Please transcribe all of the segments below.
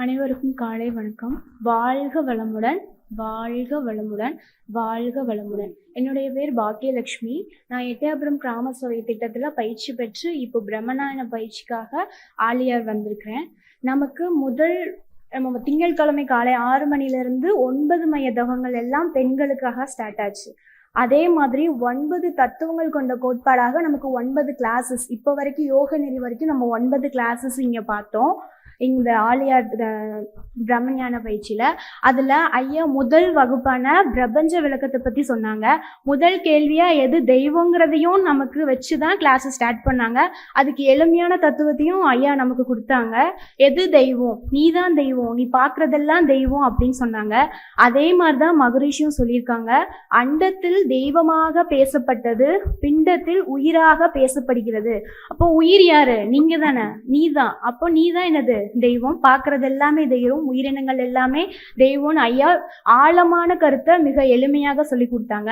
அனைவருக்கும் காலை வணக்கம். வாழ்க வளமுடன், வாழ்க வளமுடன், வாழ்க வளமுடன். என்னுடைய பேர் பாக்கியலட்சுமி. நான் எட்டயபுரம் கிராம சபை திட்டத்தில் பயிற்சி பெற்று இப்போ பிரம்மநாயன பயிற்சிக்காக ஆலியார் வந்திருக்கிறேன். நமக்கு நம்ம திங்கட்கிழமை காலை 6 மணிலேருந்து 9 மைய தவங்கள் எல்லாம் பெண்களுக்காக ஸ்டார்ட் ஆச்சு. அதே மாதிரி 9 தத்துவங்கள் கொண்ட கோட்பாடாக நமக்கு 9 கிளாஸஸ், இப்போ வரைக்கும் யோக நெறி வரைக்கும் நம்ம 9 கிளாஸஸ் இங்கே பார்த்தோம் இந்த ஆலியார் பிரம்மஞான பயிற்சியில. அதுல ஐயா முதல் வகுப்பான பிரபஞ்ச விளக்கத்தை பத்தி சொன்னாங்க. முதல் கேள்வியா எது தெய்வங்கிறதையும் நமக்கு வச்சுதான் கிளாஸ் ஸ்டார்ட் பண்ணாங்க. அதுக்கு எளிமையான தத்துவத்தையும் ஐயா நமக்கு கொடுத்தாங்க. எது தெய்வம், நீதான் தெய்வம், நீ பாக்குறதெல்லாம் தெய்வம் அப்படின்னு சொன்னாங்க. அதே மாதிரிதான் மகரிஷியும் சொல்லியிருக்காங்க. அண்டத்தில் தெய்வமாக பேசப்பட்டது பிண்டத்தில் உயிராக பேசப்படுகிறது. அப்போ உயிர் யாரு? நீங்க தானே, நீதான். அப்போ நீதான் என்னது? தெய்வம். பார்க்கறது எல்லாமே தெய்வம், உயிரினங்கள் எல்லாமே தெய்வம்னு ஐயா ஆழமான கருத்தை மிக எளிமையாக சொல்லி கொடுத்தாங்க.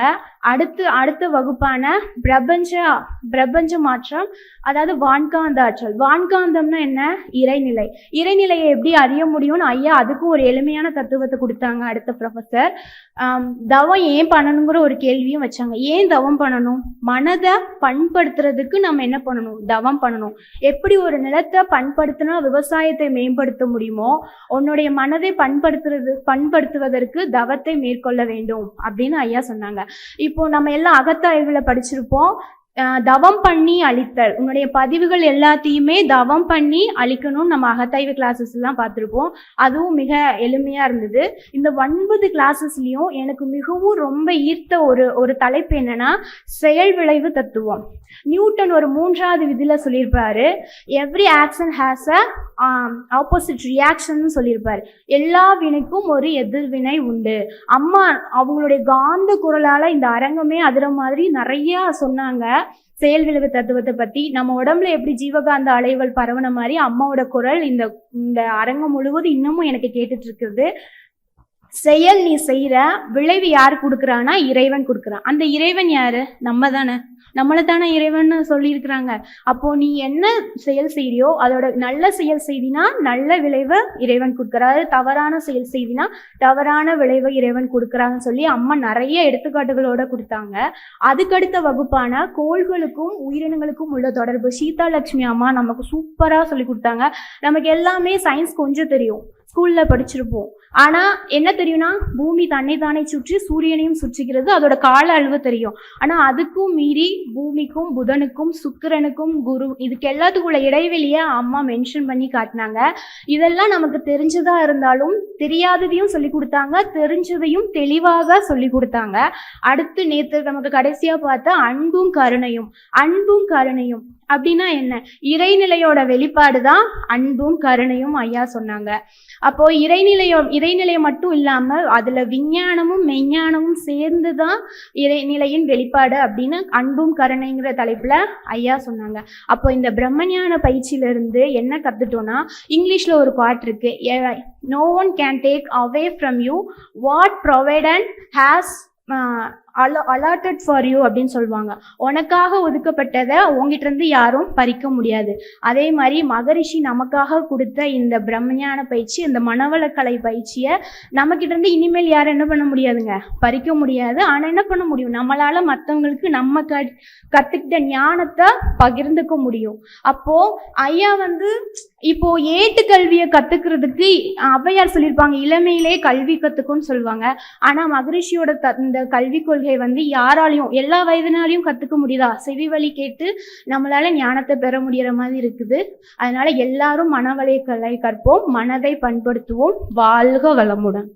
அடுத்த வகுப்பான பிரபஞ்ச மாற்றம், அதாவது வான்காந்த ஆற்றல். வான்காந்தம்னா என்ன? இறைநிலை. இறைநிலையை எப்படி அறிய முடியும்னு ஐயா அதுக்கும் ஒரு எளிமையான தத்துவத்தை கொடுத்தாங்க. அடுத்த ப்ரொஃபசர் தவம் ஏன் பண்ணணுங்கிற ஒரு கேள்வியும் வச்சாங்க. ஏன் தவம் பண்ணணும்? மனதை பண்படுத்துறதுக்கு நம்ம என்ன பண்ணணும்? தவம் பண்ணணும். எப்படி ஒரு நிலத்தை பண்படுத்தினா விவசாயத்தை மேம்படுத்த முடியுமோ, உன்னுடைய மனதை பண்படுத்துவதற்கு தவத்தை மேற்கொள்ள வேண்டும் அப்படின்னு ஐயா சொன்னாங்க. இப்போ நம்ம எல்லாம் அகத்தாய்வுல படிச்சிருப்போம். தவம் பண்ணி அழித்தல், உன்னுடைய பதிவுகள் எல்லாத்தையுமே தவம் பண்ணி அழிக்கணும்னு நம்ம அகத்தாய்வு கிளாஸஸ் எல்லாம் பார்த்துருப்போம். அதுவும் மிக எளிமையா இருந்தது. இந்த 9 கிளாஸஸ்லயும் எனக்கு மிகவும் ரொம்ப ஈர்த்த ஒரு தலைப்பு என்னன்னா செயல் விளைவு தத்துவம். நியூட்டன் ஒரு 3வது விதியில சொல்லியிருப்பாரு, every action has a opposite reaction சொல்லியிருப்பாரு. எல்லா வினைக்கும் ஒரு எதிர்வினை உண்டு. அம்மா அவங்களுடைய காந்த குரலால இந்த அரங்கமே அதிர மாதிரி நிறைய சொன்னாங்க செயல் விளைவு தத்துவத்தை பத்தி. நம்ம உடம்புல எப்படி ஜீவகாந்த அலைகள் பரவன மாதிரி அம்மாவோட குரல் இந்த அரங்கம் முழுவதும் இன்னமும் எனக்கு கேட்டுட்டு இருக்குது. செயல் நீ செய்யற, விளைவு யாரு கொடுக்குறான்னா இறைவன் கொடுக்குறான். அந்த இறைவன் யாரு? நம்ம தானே, நம்மளை தானே இறைவன் சொல்லியிருக்கிறாங்க. அப்போ நீ என்ன செயல் செய்யறியோ அதோட நல்ல செயல் செய்தினா நல்ல விளைவை இறைவன் கொடுக்குறாரு, தவறான செயல் செய்தினா தவறான விளைவை இறைவன் கொடுக்குறாங்கன்னு சொல்லி அம்மா நிறைய எடுத்துக்காட்டுகளோட கொடுத்தாங்க. அதுக்கடுத்த வகுப்பான கோள்களுக்கும் உயிரினங்களுக்கும் உள்ள தொடர்பு சீதாலட்சுமி அம்மா நமக்கு சூப்பரா சொல்லி கொடுத்தாங்க. நமக்கு எல்லாமே சயின்ஸ் கொஞ்சம் தெரியும், ஸ்கூல்ல படிச்சிருப்போம். ஆனா என்ன தெரியும்னா பூமி தன்னை தானே சுற்றி சூரியனையும் சுற்றிக்கிறது, அதோட கால அளவு தெரியும். ஆனா அதுக்கும் மீறி பூமிக்கும் புதனுக்கும் சுக்கிரனுக்கும் குரு இதுக்கு எல்லாத்துக்குள்ள இடைவெளிய அம்மா மென்ஷன் பண்ணி காட்டினாங்க. இதெல்லாம் நமக்கு தெரிஞ்சதா இருந்தாலும் தெரியாததையும் சொல்லி கொடுத்தாங்க, தெரிஞ்சதையும் தெளிவாக சொல்லி கொடுத்தாங்க. அடுத்து நேற்று நமக்கு கடைசியா பார்த்த அன்பும் கருணையும் அப்படின்னா என்ன? இறைநிலையோட வெளிப்பாடுதான் அன்பும் கருணையும் ஐயா சொன்னாங்க. அப்போ இறைநிலையை மட்டும் இல்லாம அதுல விஞ்ஞானமும் மெய்ஞானமும் சேர்ந்துதான் இறைநிலையின் வெளிப்பாடு அப்படின்னு அன்பும் கருணைங்கிற தலைப்புல ஐயா சொன்னாங்க. அப்போ இந்த பிரம்மஞான பயிற்சியில இருந்து என்ன கத்துட்டோம்னா, இங்கிலீஷ்ல ஒரு பாட்டு இருக்கு, no one can take away from you what providence has allotted for you அப்படின்னு சொல்லுவாங்க. உனக்காக ஒதுக்கப்பட்டதை உங்ககிட்ட இருந்து யாரும் பறிக்க முடியாது. அதே மாதிரி மகரிஷி நமக்காக கொடுத்த இந்த பிரம்மஞான பயிற்சி, இந்த மனவளக்கலை பயிற்சியை நம்ம கிட்ட இருந்து இனிமேல் யாரும் என்ன பண்ண முடியாதுங்க, பறிக்க முடியாது. ஆனா என்ன பண்ண முடியும், நம்மளால மற்றவங்களுக்கு நம்ம கத்துக்கிட்ட ஞானத்தை பகிர்ந்துக்க முடியும். அப்போ ஐயா இப்போ ஏட்டு கல்வியை கத்துக்கிறதுக்கு ஔவையார் சொல்லியிருப்பாங்க, இளமையிலே கல்வி கத்துக்கும்னு சொல்லுவாங்க. ஆனா மகரிஷியோட இந்த கல்வி கொள்கை யாராலையும் எல்லா வயதினாலையும் கத்துக்க முடியுதா? செவி வழி கேட்டு நம்மளால ஞானத்தை பெற முடியற மாதிரி இருக்குது. அதனால எல்லாரும் மனவளக்கலை கற்போம், மனதை பண்படுத்துவோம். வாழ்க வளமுடன்.